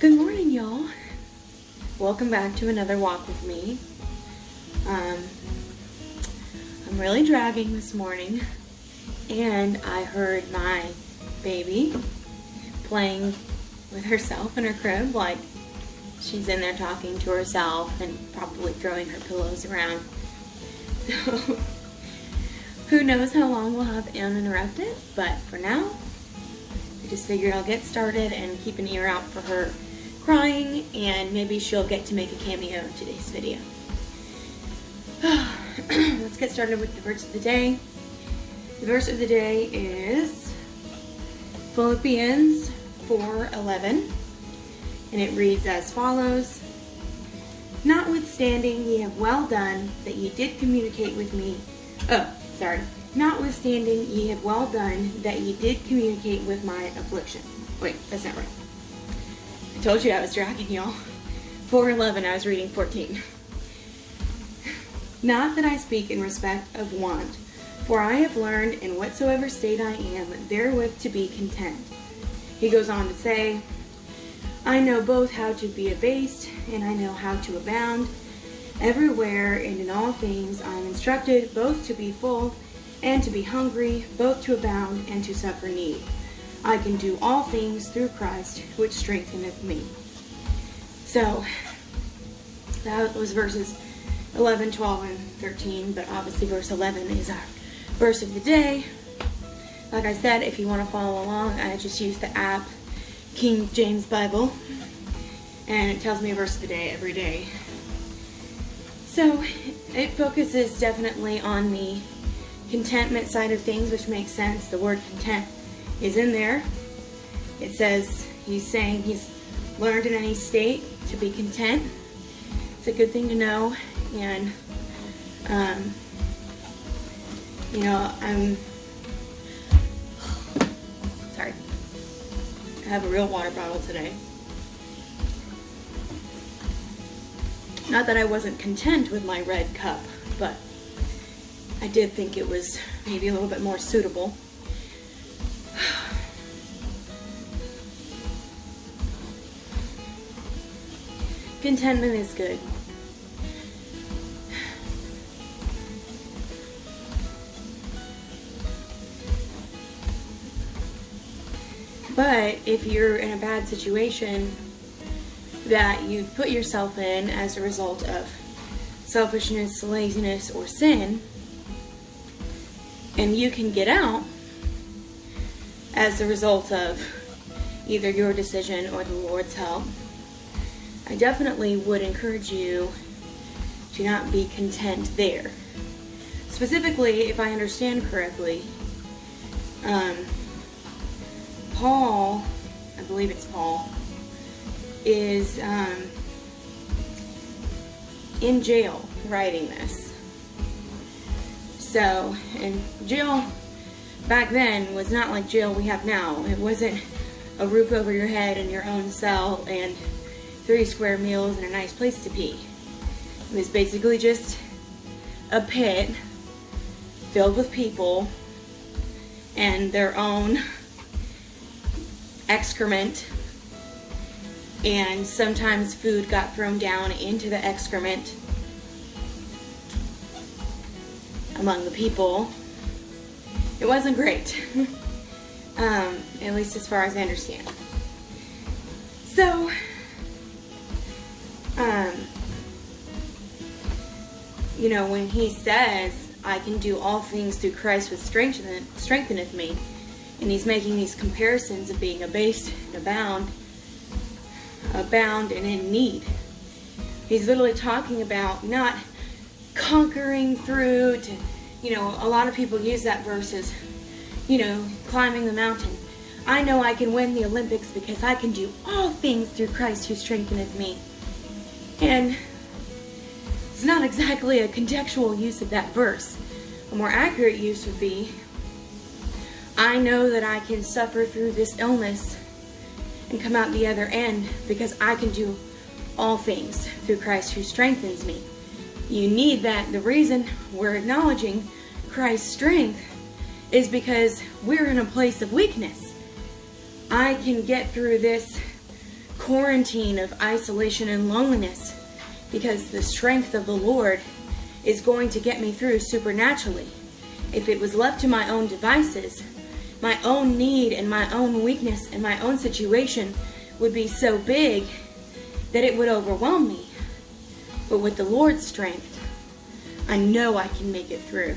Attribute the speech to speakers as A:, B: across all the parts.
A: Good morning, y'all. Welcome back to another walk with me. I'm really dragging this morning, and I heard my baby playing with herself in her crib, like she's in there talking to herself and probably throwing her pillows around. So who knows how long we'll have uninterrupted, but for now, I just figured I'll get started and keep an ear out for her crying, and maybe she'll get to make a cameo in today's video. Let's get started with the verse of the day. The verse of the day is Philippians 4:11, and it reads as follows: Notwithstanding ye have well done that ye did communicate with me. Notwithstanding ye have well done that ye did communicate with my affliction. Wait, that's not right. I told you I was dragging y'all. 4:11, I was reading 14. Not that I speak in respect of want, for I have learned in whatsoever state I am, therewith to be content. He goes on to say, I know both how to be abased, and I know how to abound. Everywhere and in all things I am instructed both to be full and to be hungry, both to abound and to suffer need. I can do all things through Christ, which strengtheneth me. So, that was verses 11, 12, and 13, but obviously verse 11 is our verse of the day. Like I said, if you want to follow along, I just use the app King James Bible, and it tells me a verse of the day every day. So, it focuses definitely on the contentment side of things, which makes sense. The word content is in there. It says, he's saying he's learned in any state to be content. It's a good thing to know. And, I'm sorry. I have a real water bottle today. Not that I wasn't content with my red cup, but I did think it was maybe a little bit more suitable. Contentment is good. But if you're in a bad situation that you've put yourself in as a result of selfishness, laziness, or sin, and you can get out as a result of either your decision or the Lord's help, I definitely would encourage you to not be content there. Specifically, if I understand correctly, Paul, I believe it's Paul, is in jail writing this. So, and jail back then was not like jail we have now. It wasn't a roof over your head and your own cell and 3 square meals and a nice place to pee. It was basically just a pit filled with people and their own excrement, and sometimes food got thrown down into the excrement among the people. It wasn't great, at least as far as I understand. So, when he says, I can do all things through Christ which strengtheneth me, and he's making these comparisons of being abased and abound and in need. He's literally talking about not conquering through to, a lot of people use that verse as, climbing the mountain. I know I can win the Olympics because I can do all things through Christ who strengtheneth me. And it's not exactly a contextual use of that verse. A more accurate use would be, I know that I can suffer through this illness and come out the other end because I can do all things through Christ who strengthens me. You need that. The reason we're acknowledging Christ's strength is because we're in a place of weakness. I can get through this quarantine of isolation and loneliness, because the strength of the Lord is going to get me through supernaturally. If it was left to my own devices, my own need and my own weakness and my own situation would be so big that it would overwhelm me. But with the Lord's strength, I know I can make it through.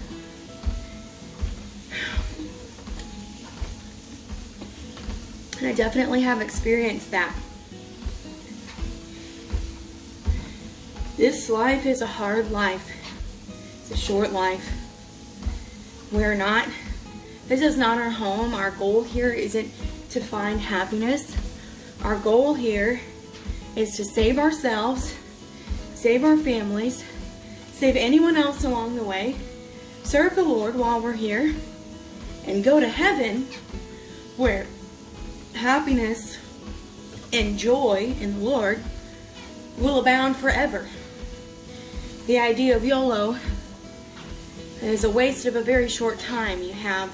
A: And I definitely have experienced that. This life is a hard life. It's a short life. This is not our home. Our goal here isn't to find happiness. Our goal here is to save ourselves, save our families, save anyone else along the way, serve the Lord while we're here, and go to heaven where happiness and joy in the Lord will abound forever. The idea of YOLO is a waste of a very short time you have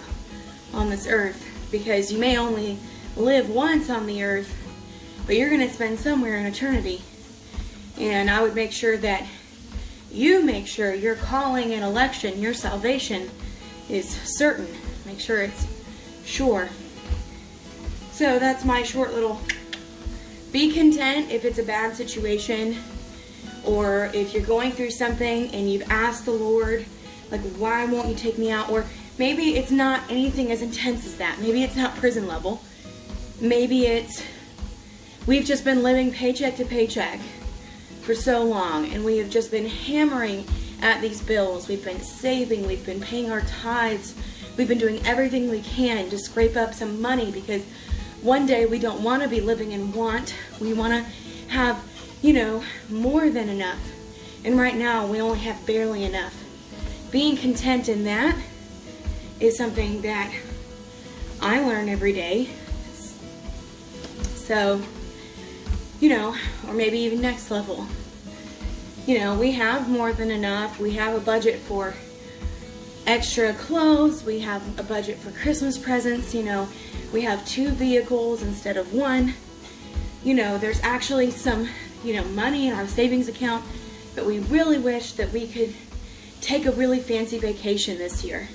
A: on this earth, because you may only live once on the earth, but you're going to spend somewhere in eternity. And I would make sure that you make sure your calling and election, your salvation, is certain. Make sure it's sure. So that's my short little, be content if it's a bad situation, or if you're going through something and you've asked the Lord, like, why won't you take me out? Or maybe it's not anything as intense as that. Maybe it's not prison level. Maybe it's, we've just been living paycheck to paycheck for so long, and we have just been hammering at these bills. We've been saving, we've been paying our tithes, we've been doing everything we can to scrape up some money, because one day we don't want to be living in want. We want to have, more than enough. And right now we only have barely enough. Being content in that is something that I learn every day. So, or maybe even next level. We have more than enough. We have a budget for extra clothes. We have a budget for Christmas presents. We have 2 vehicles instead of 1. There's actually some, money in our savings account, but we really wish that we could take a really fancy vacation this year.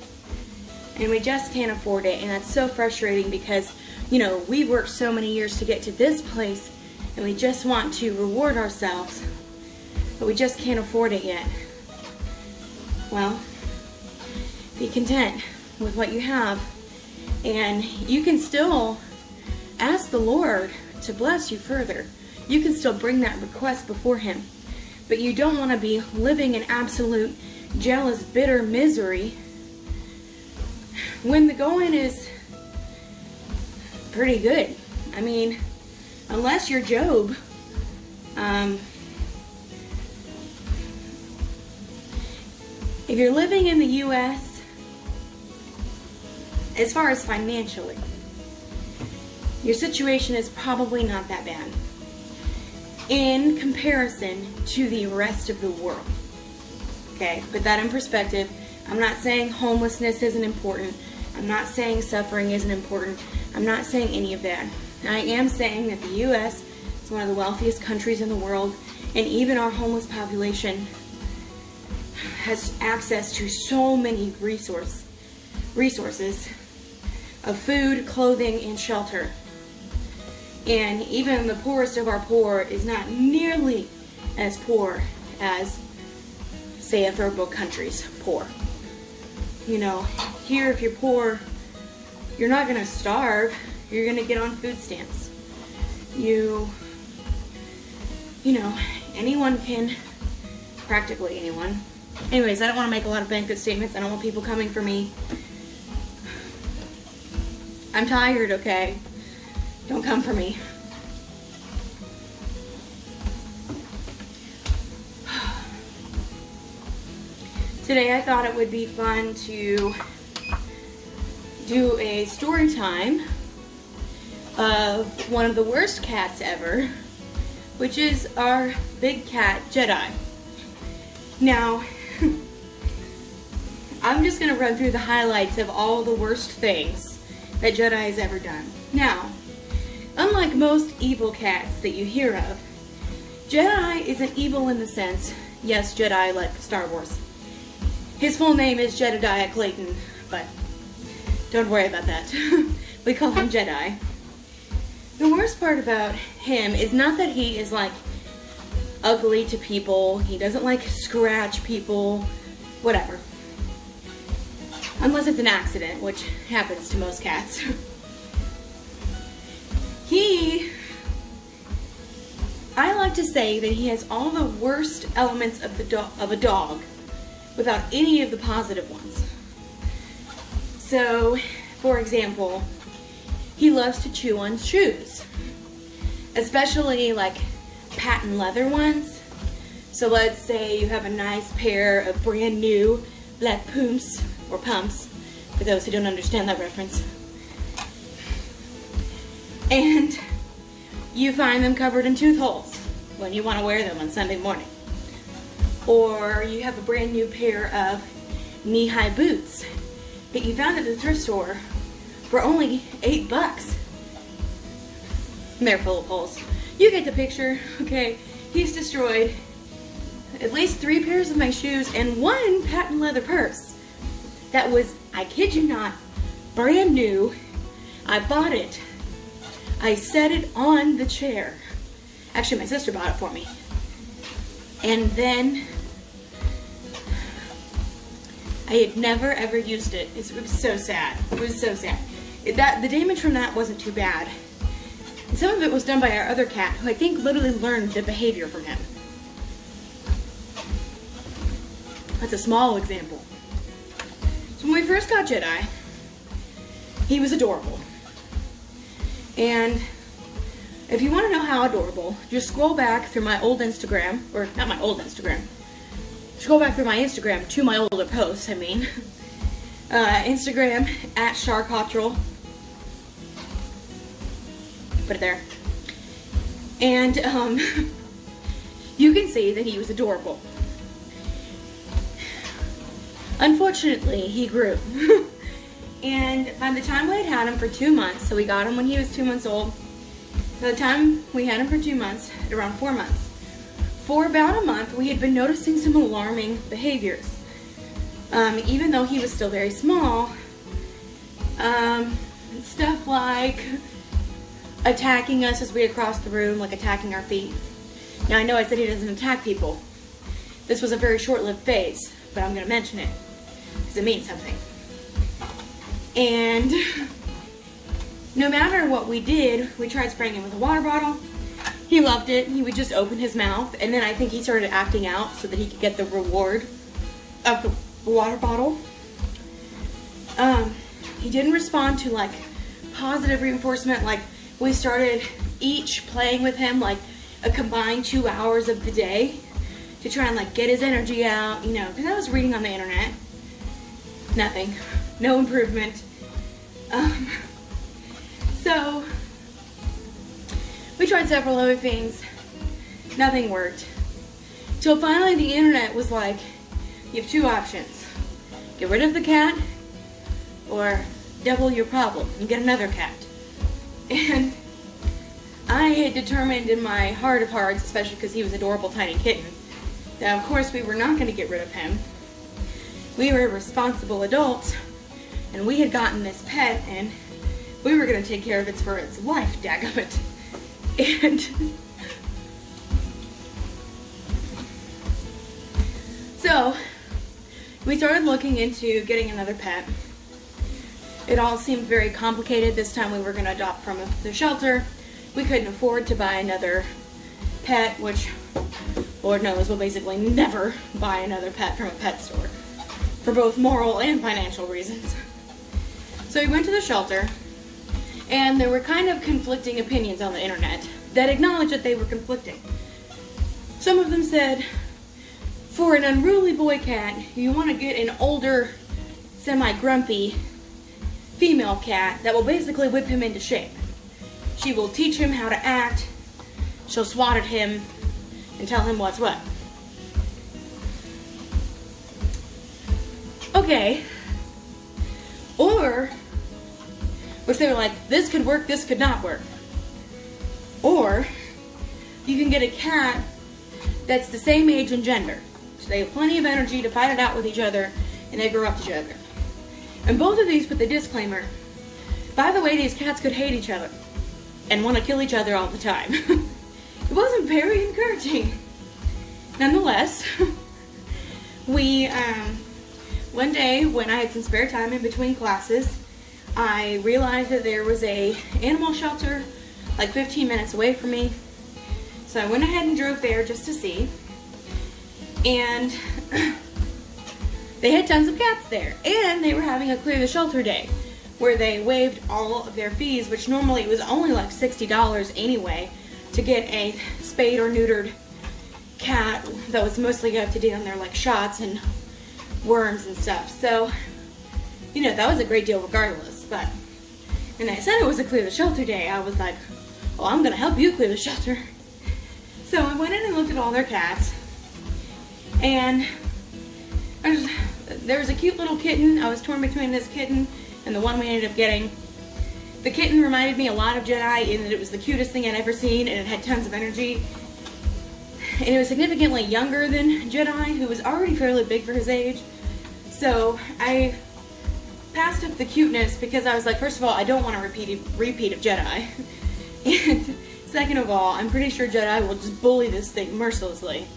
A: And we just can't afford it, and that's so frustrating, because we've worked so many years to get to this place, and we just want to reward ourselves, but we just can't afford it yet. Well, be content with what you have, and you can still ask the Lord to bless you further. You can still bring that request before Him, but you don't want to be living in absolute jealous, bitter misery when the going is pretty good. I mean, unless you're Job, if you're living in the U.S., as far as financially, your situation is probably not that bad in comparison to the rest of the world. Okay, put that in perspective. I'm not saying homelessness isn't important. I'm not saying suffering isn't important. I'm not saying any of that. I am saying that the U.S. is one of the wealthiest countries in the world, and even our homeless population has access to so many resources of food, clothing, and shelter. And even the poorest of our poor is not nearly as poor as, say, a third world country's poor. Here, if you're poor, you're not going to starve. You're going to get on food stamps. Anyone can, practically anyone. Anyways, I don't want to make a lot of blanket statements. I don't want people coming for me. I'm tired, okay? Don't come for me. Today I thought it would be fun to do a story time of one of the worst cats ever, which is our big cat, Jedi. Now, I'm just going to run through the highlights of all the worst things that Jedi has ever done. Now, Unlike most evil cats that you hear of, Jedi isn't evil in the sense, yes, Jedi like Star Wars. His full name is Jedediah Clayton, but don't worry about that. We call him Jedi. The worst part about him is not that he is like ugly to people, he doesn't like scratch people, whatever. Unless it's an accident, which happens to most cats. I like to say that he has all the worst elements of a dog without any of the positive ones. So, for example, he loves to chew on shoes, especially like patent leather ones. So let's say you have a nice pair of brand new black pumps, or pumps, for those who don't understand that reference. And you find them covered in tooth holes when you want to wear them on Sunday morning. Or you have a brand new pair of knee-high boots that you found at the thrift store for only $8. And they're full of holes. You get the picture, okay? He's destroyed at least 3 pairs of my shoes and 1 patent leather purse. That was, I kid you not, brand new. I bought it. I set it on the chair. Actually, my sister bought it for me. And then I had never ever used it. It was so sad. It was so sad. The damage from that wasn't too bad. And some of it was done by our other cat, who I think literally learned the behavior from him. That's a small example. So when we first got Jedi, he was adorable. And if you want to know how adorable, just scroll back through my old Instagram, or not my old Instagram, scroll back through my Instagram to my older posts, I mean. Instagram, at Sharkottrel. Put it there. And you can see that he was adorable. Unfortunately, he grew. And by the time we had had him for 2 months, so we got him when he was 2 months old, by the time we had him for 2 months, at around 4 months, for about a month, we had been noticing some alarming behaviors. Even though he was still very small, stuff like attacking us as we would cross the room, like attacking our feet. Now I know I said he doesn't attack people. This was a very short-lived phase, but I'm going to mention it because it means something. And no matter what we did, we tried spraying him with a water bottle. He loved it. He would just open his mouth, and then I think he started acting out so that he could get the reward of the water bottle. He didn't respond to like positive reinforcement. Like we started each playing with him like a combined 2 hours of the day to try and like get his energy out, you know, because I was reading on the internet. Nothing. No improvement. So we tried several other things. Nothing worked. Till finally the internet was like, you have 2 options. Get rid of the cat or double your problem and get another cat. And I had determined in my heart of hearts, especially because he was an adorable tiny kitten, that of course we were not going to get rid of him. We were responsible adults, and we had gotten this pet, and we were going to take care of it for its life, dadgummit. And so we started looking into getting another pet. It all seemed very complicated. This time we were going to adopt from the shelter. We couldn't afford to buy another pet, which Lord knows we'll basically never buy another pet from a pet store for both moral and financial reasons. So we went to the shelter, and there were kind of conflicting opinions on the internet that acknowledged that they were conflicting. Some of them said, for an unruly boy cat, you want to get an older, semi-grumpy female cat that will basically whip him into shape. She will teach him how to act, she'll swat at him, and tell him what's what. Okay. Or, which they were like, this could work, this could not work. Or you can get a cat that's the same age and gender. So they have plenty of energy to fight it out with each other, and they grow up together. And both of these put the disclaimer, by the way, these cats could hate each other and want to kill each other all the time. It wasn't very encouraging. Nonetheless, we, one day when I had some spare time in between classes, I realized that there was a animal shelter like 15 minutes away from me. So I went ahead and drove there just to see. And they had tons of cats there. And they were having a clear the shelter day where they waived all of their fees, which normally it was only like $60 anyway to get a spayed or neutered cat that was mostly up to date on their like shots and worms and stuff. So, you know, that was a great deal regardless. But when they said it was a clear the shelter day, I was like, well, I'm gonna help you clear the shelter. So I went in and looked at all their cats, and there was a cute little kitten. I was torn between this kitten and the one we ended up getting. The kitten reminded me a lot of Jedi in that it was the cutest thing I'd ever seen, and it had tons of energy. And it was significantly younger than Jedi, who was already fairly big for his age. So I passed up the cuteness because I was like, first of all, I don't want a repeat of Jedi. And second of all, I'm pretty sure Jedi will just bully this thing mercilessly.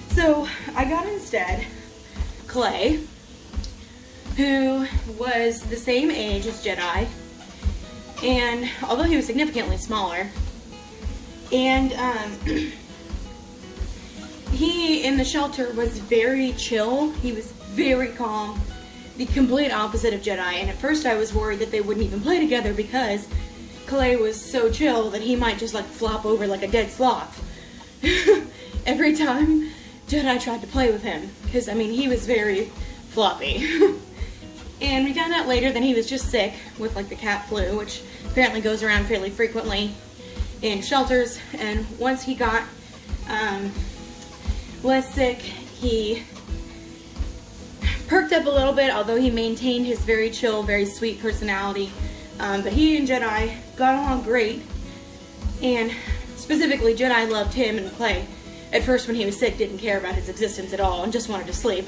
A: So I got instead Clay, who was the same age as Jedi, and although he was significantly smaller, and he in the shelter was very chill. He was very calm, the complete opposite of Jedi. And at first I was worried that they wouldn't even play together because Clay was so chill that he might just like flop over like a dead sloth every time Jedi tried to play with him, because I mean he was very floppy. And we found out later that he was just sick with like the cat flu, which apparently goes around fairly frequently in shelters. And once he got less sick, he perked up a little bit, although he maintained his very chill, very sweet personality. But he and Jedi got along great, and specifically Jedi loved him, and Clay at first when he was sick didn't care about his existence at all and just wanted to sleep.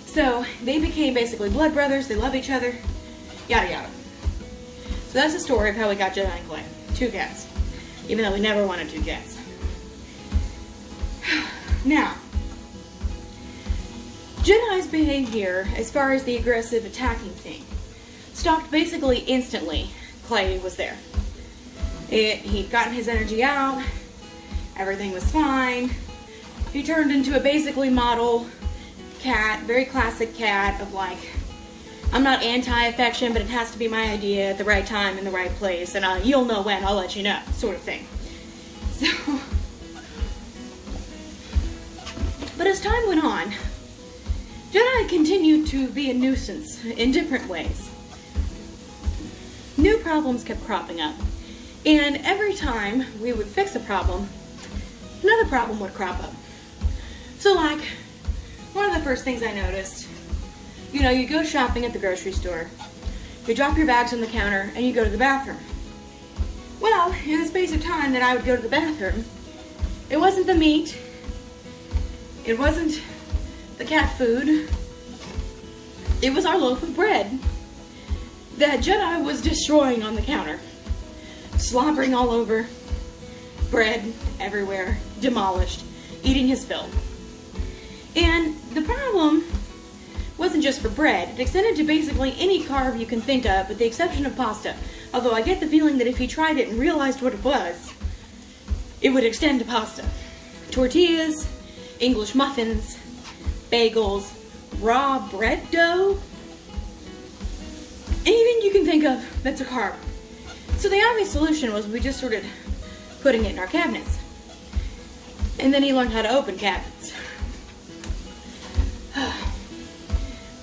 A: So they became basically blood brothers. They love each other, yada yada. So that's the story of how we got Jedi and Clay. 2 cats, even though we never wanted 2 cats. Now, Jedi's behavior as far as the aggressive attacking thing stopped basically instantly. Clay was there. He'd gotten his energy out, everything was fine. He turned into a basically model cat, very classic cat of like, I'm not anti-affection, but it has to be my idea at the right time in the right place, and you'll know when, I'll let you know, sort of thing. So, but as time went on, Jedi continued to be a nuisance in different ways. New problems kept cropping up, and every time we would fix a problem, another problem would crop up. So like, one of the first things I noticed, you know, you go shopping at the grocery store, you drop your bags on the counter, and you go to the bathroom. Well, in the space of time that I would go to the bathroom, it wasn't the meat, it wasn't the cat food, it was our loaf of bread that Jedi was destroying on the counter, slobbering all over, bread everywhere, demolished, eating his fill. And the problem wasn't just for bread. It extended to basically any carb you can think of, with the exception of pasta. Although I get the feeling that if he tried it and realized what it was, it would extend to pasta. Tortillas, English muffins, bagels, raw bread dough, anything you can think of that's a carb. So the obvious solution was we just started putting it in our cabinets. And then he learned how to open cabinets.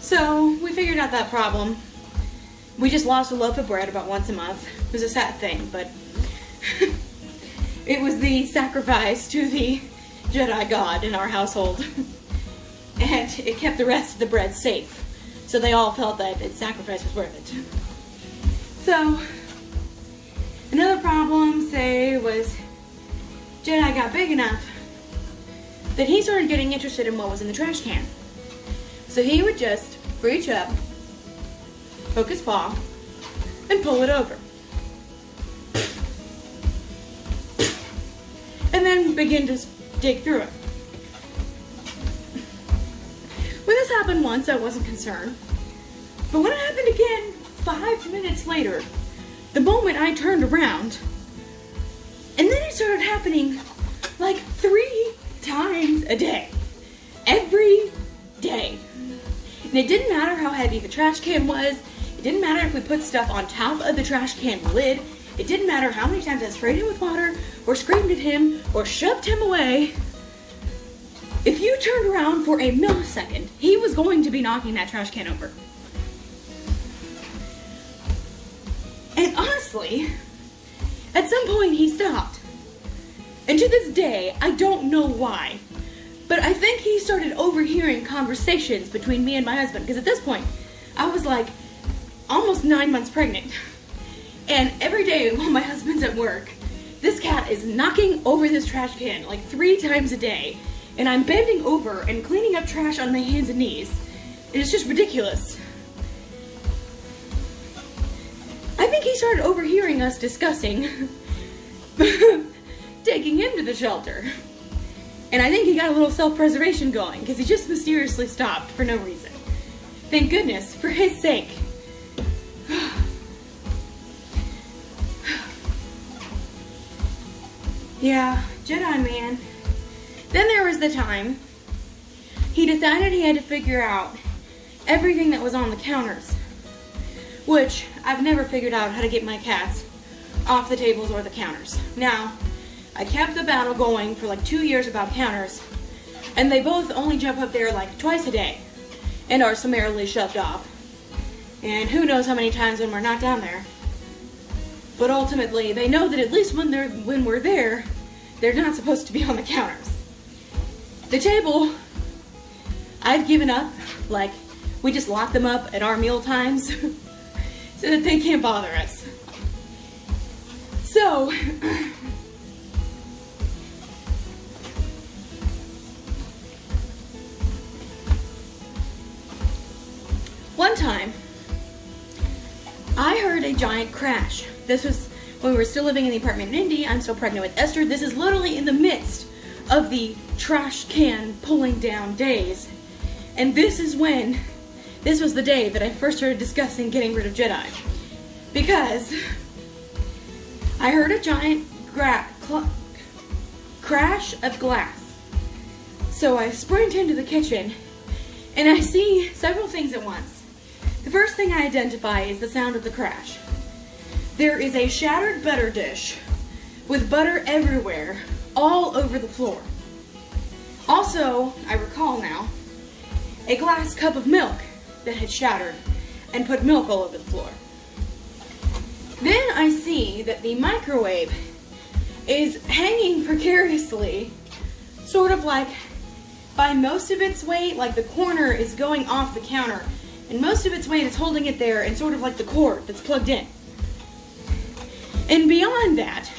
A: So we figured out that problem. We just lost a loaf of bread about once a month. It was a sad thing, but it was the sacrifice to the Jedi God in our household. And it kept the rest of the bread safe. So they all felt that its sacrifice was worth it. So, another problem, say, was Jedi got big enough that he started getting interested in what was in the trash can. So he would just reach up, hook his paw, and pull it over. And then begin to dig through it. When this happened once, I wasn't concerned. But when it happened again 5 minutes later, the moment I turned around, and then it started happening like 3 times a day. Every day. And it didn't matter how heavy the trash can was. It didn't matter if we put stuff on top of the trash can lid. It didn't matter how many times I sprayed him with water, or screamed at him, or shoved him away. If you turned around for a millisecond, he was going to be knocking that trash can over. And honestly, at some point he stopped. And to this day, I don't know why, but I think he started overhearing conversations between me and my husband, because at this point, I was like almost 9 months pregnant. And every day while my husband's at work, this cat is knocking over this trash can like 3 times a day. And I'm bending over and cleaning up trash on my hands and knees. It's just ridiculous. I think he started overhearing us discussing taking him to the shelter. And I think he got a little self-preservation going, because he just mysteriously stopped for no reason. Thank goodness, for his sake. Yeah, Jedi man. Then there was the time he decided he had to figure out everything that was on the counters, which I've never figured out how to get my cats off the tables or the counters. Now, I kept the battle going for like 2 years about counters, and they both only jump up there like twice a day and are summarily shoved off. And who knows how many times when we're not down there. But ultimately, they know that at least when we're there, they're not supposed to be on the counters. The table, I've given up. Like, we just lock them up at our meal times so that they can't bother us. So, one time, I heard a giant crash. This was when we were still living in the apartment in Indy. I'm still pregnant with Esther. This is literally in the midst of the trash can pulling down days. And this was the day that I first started discussing getting rid of Jedi. Because I heard a giant crash of glass. So I sprint into the kitchen and I see several things at once. The first thing I identify is the sound of the crash. There is a shattered butter dish with butter everywhere, all over the floor. Also, I recall now, a glass cup of milk that had shattered and put milk all over the floor. Then I see that the microwave is hanging precariously, sort of like by most of its weight, like the corner is going off the counter, and most of its weight is holding it there, and sort of like the cord that's plugged in. And beyond that,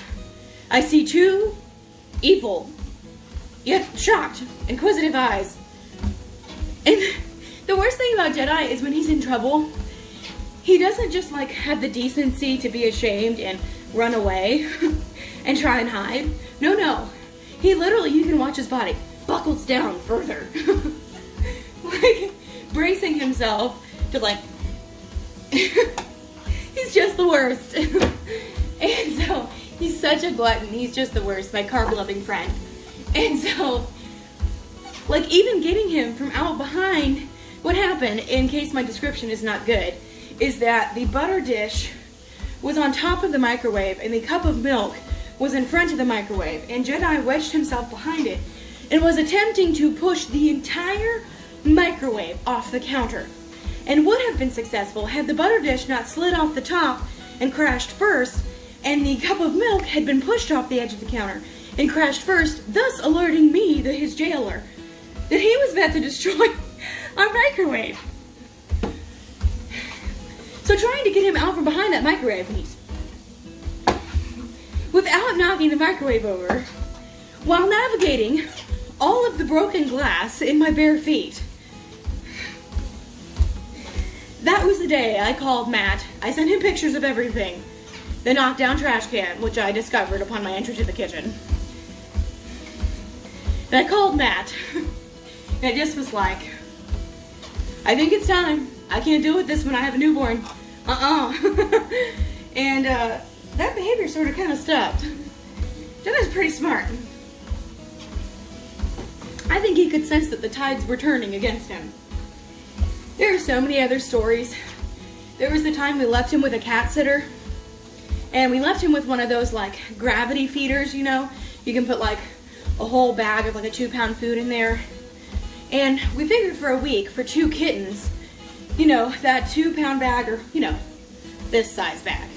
A: I see 2 evil, yet shocked, inquisitive eyes. And the worst thing about Jedi is when he's in trouble, he doesn't just like have the decency to be ashamed and run away and try and hide. No. He literally, you can watch his body, buckles down further. Like, bracing himself to like, he's just the worst. And so, he's such a glutton. He's just the worst, my carb-loving friend. And so, like, even getting him from out behind, what happened, in case my description is not good, is that the butter dish was on top of the microwave, and the cup of milk was in front of the microwave, and Jedi wedged himself behind it, and was attempting to push the entire microwave off the counter, and would have been successful had the butter dish not slid off the top and crashed first, and the cup of milk had been pushed off the edge of the counter and crashed first, thus alerting me, his jailer, that he was about to destroy our microwave. So trying to get him out from behind that microwave, and he's without knocking the microwave over, while navigating all of the broken glass in my bare feet. That was the day I called Matt. I sent him pictures of everything. The knocked down trash can, which I discovered upon my entry to the kitchen. And I called Matt. And I just was like, I think it's time. I can't deal with this when I have a newborn. And that behavior sort of kind of stopped. Jedi's pretty smart. I think he could sense that the tides were turning against him. There are so many other stories. There was the time we left him with a cat sitter. And we left him with one of those like gravity feeders, you know. You can put like a whole bag of like a 2-pound food in there. And we figured for a week, for 2 kittens, you know, that 2-pound bag, or, you know, this size bag,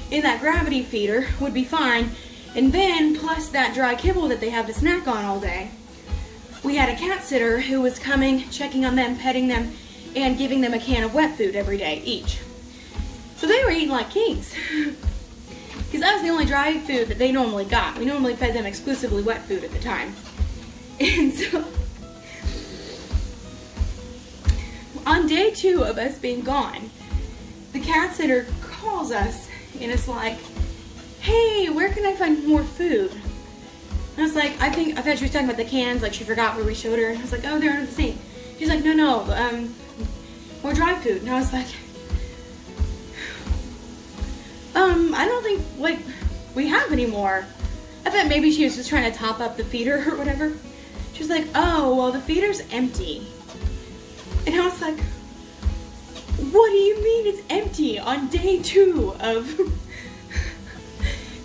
A: in that gravity feeder would be fine. And then, plus that dry kibble that they have to snack on all day, we had a cat sitter who was coming, checking on them, petting them, and giving them a can of wet food every day each. So they were eating like kings. Because that was the only dry food that they normally got. We normally fed them exclusively wet food at the time. And so, on day 2 of us being gone, the cat sitter calls us and it's like, hey, where can I find more food? And I was like, I thought she was talking about the cans, like she forgot where we showed her. And I was like, oh, they're under the sink. She's like, no, more dry food. And I was like, I don't think, like, we have any more. I thought maybe she was just trying to top up the feeder or whatever. She was like, oh, well, the feeder's empty. And I was like, what do you mean it's empty on day 2 of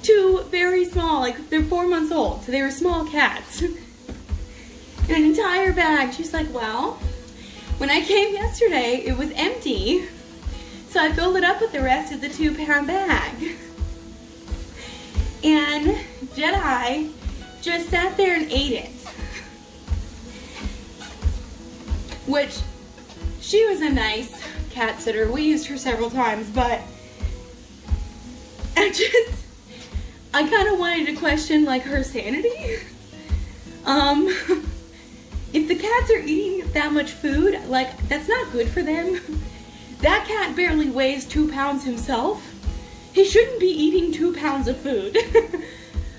A: 2 very small, like, they're 4 months old, so they were small cats. And an entire bag. She's like, well, when I came yesterday, it was empty. So I filled it up with the rest of the 2-pound bag. And Jedi just sat there and ate it. Which, she was a nice cat sitter. We used her several times, but I kind of wanted to question, like, her sanity. If the cats are eating that much food, like, that's not good for them. That cat barely weighs 2 pounds himself. He shouldn't be eating 2 pounds of food.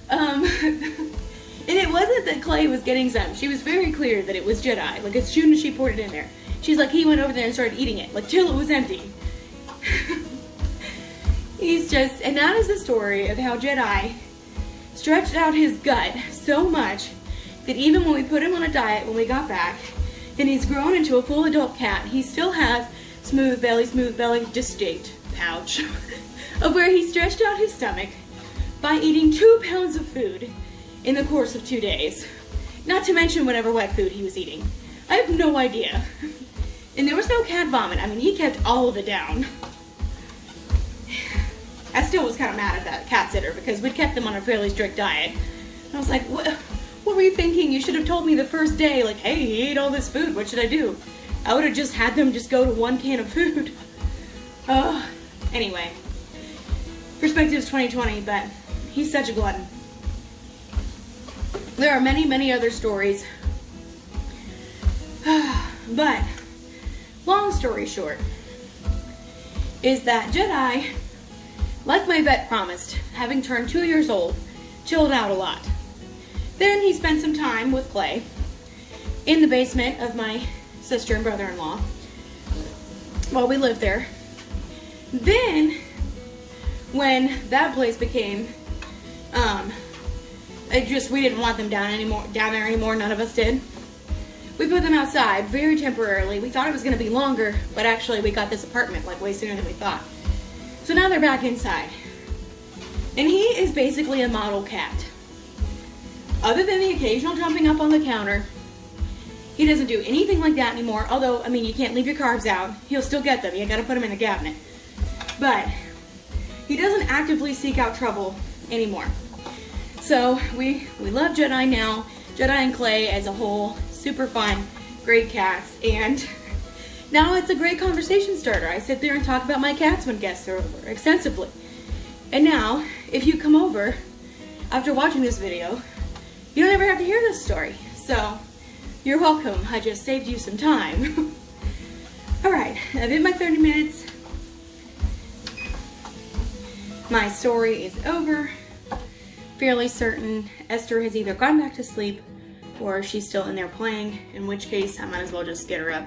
A: And it wasn't that Clay was getting some. She was very clear that it was Jedi. Like, as soon as she poured it in there. She's like, he went over there and started eating it. Like, till it was empty. He's just, and that is the story of how Jedi stretched out his gut so much that even when we put him on a diet when we got back, and he's grown into a full adult cat, he still has smooth belly, distinct pouch of where he stretched out his stomach by eating 2 pounds of food in the course of 2 days. Not to mention whatever wet food he was eating. I have no idea. And there was no cat vomit. I mean, he kept all of it down. I still was kind of mad at that cat sitter because we'd kept them on a fairly strict diet. And I was like, what were you thinking? You should have told me the first day, like, hey, he ate all this food. What should I do? I would have just had them just go to 1 can of food. Anyway. Perspective's 2020, but he's such a glutton. There are many, many other stories. But, long story short, is that Jedi, like my vet promised, having turned 2 years old, chilled out a lot. Then he spent some time with Clay in the basement of my sister and brother-in-law while we lived there. Then, when that place became, we didn't want them down there anymore, none of us did. We put them outside very temporarily. We thought it was going to be longer, but actually we got this apartment like way sooner than we thought. So now they're back inside. And he is basically a model cat. Other than the occasional jumping up on the counter, he doesn't do anything like that anymore. Although, I mean, you can't leave your carbs out. He'll still get them. You gotta put them in the cabinet. But he doesn't actively seek out trouble anymore. So we love Jedi now. Jedi and Clay as a whole, super fun, great cats. And now it's a great conversation starter. I sit there and talk about my cats when guests are over, extensively. And now, if you come over after watching this video, you don't ever have to hear this story. So, you're welcome. I just saved you some time. Alright, I've hit my 30 minutes. My story is over. Fairly certain Esther has either gone back to sleep or she's still in there playing, in which case I might as well just get her up.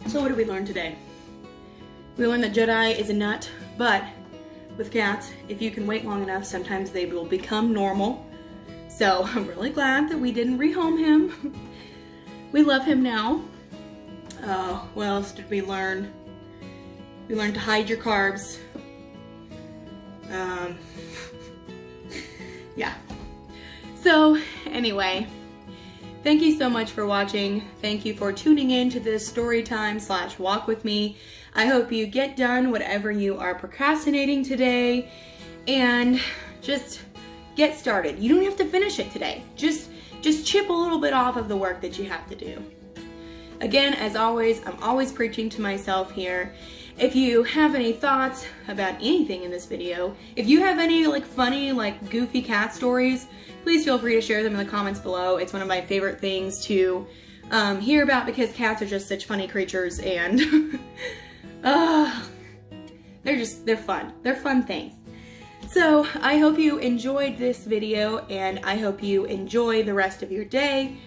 A: So what did we learn today? We learned that Jedi is a nut, but with cats, if you can wait long enough, sometimes they will become normal. So I'm really glad that we didn't rehome him. We love him now. What else did we learn? We learned to hide your carbs. Yeah. So anyway, thank you so much for watching. Thank you for tuning in to this story time / walk with me. I hope you get done whatever you are procrastinating today and just get started. You don't have to finish it today. Just chip a little bit off of the work that you have to do. Again, as always, I'm always preaching to myself here. If you have any thoughts about anything in this video, if you have any funny, goofy cat stories, please feel free to share them in the comments below. It's one of my favorite things to hear about because cats are just such funny creatures and they're fun. They're fun things. So I hope you enjoyed this video and I hope you enjoy the rest of your day.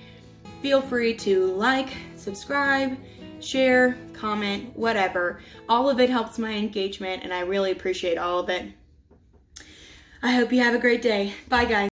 A: Feel free to like, subscribe, share, comment, whatever. All of it helps my engagement and I really appreciate all of it. I hope you have a great day. Bye guys.